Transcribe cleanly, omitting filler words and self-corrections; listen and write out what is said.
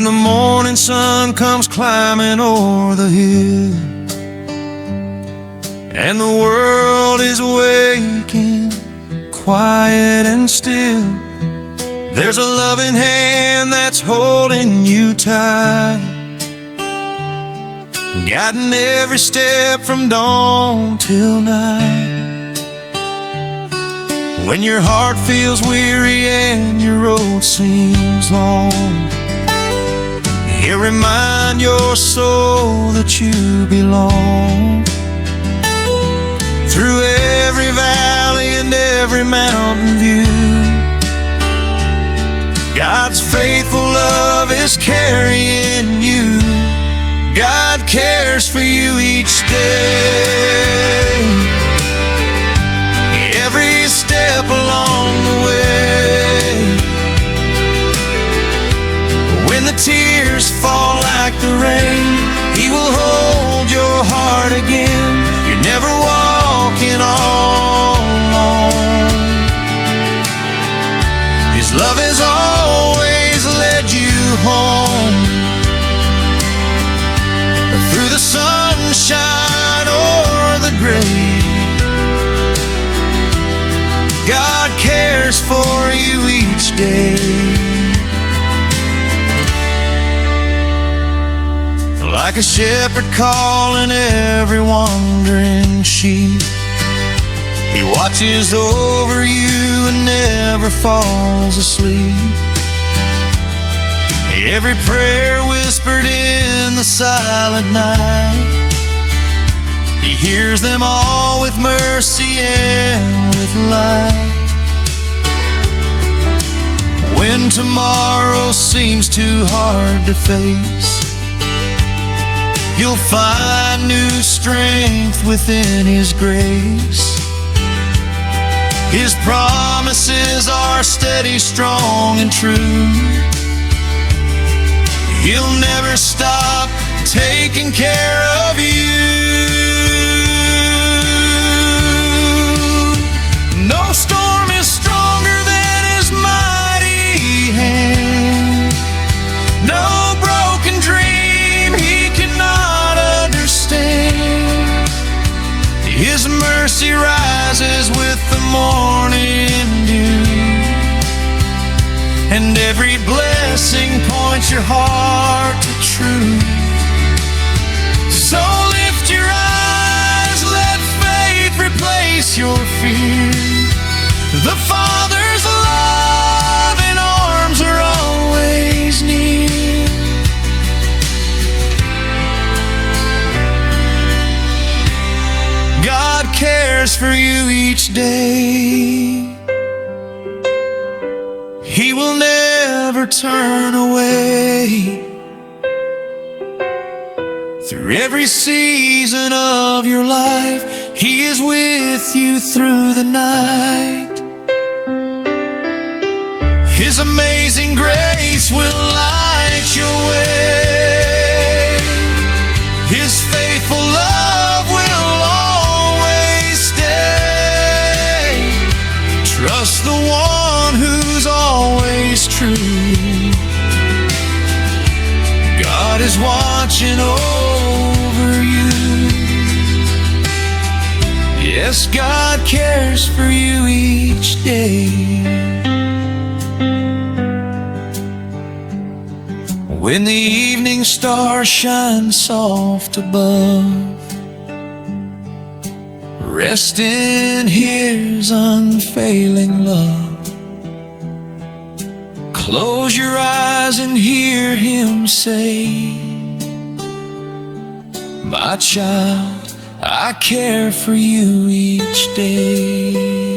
when the morning sun comes climbing o'er the hill, and the world is waking, quiet and still. There's a loving hand that's holding you tight, guiding every step from dawn till night. When your heart feels weary and your road seems long, He'll remind your soul that you belong. Through every valley and every mountain view, God's faithful love is carrying you. God cares for you each day, every step along the way. When the tears fall like the rain, He will hold your heart again. You're never walking all alone. His love has always led you home, through the sunshine or the gray. God cares for you each day. Like a shepherd calling every wandering sheep, He watches over you and never falls asleep. Every prayer whispered in the silent night, He hears them all with mercy and with light. When tomorrow seems too hard to face, you'll find new strength within His grace. His promises are steady, strong, and true. He'll never stop taking care of you. No storm is stronger than His mighty hand. No broken dream He cannot understand. His mercy rises with the morning dew, and every blessing points your heart to truth. So lift your eyes, let faith replace your fear. The Father's love and arms are always near. God cares for you each day. He will never turn away. Through every season of your life, He is with you through the night. His amazing grace will light your way. His faithful love will always stay. Trust the one who's always true. God is watching over you. Yes, God cares for you each day. When the evening star shines soft above, rest in His unfailing love. Close your eyes and hear Him say, my child, I care for you each day.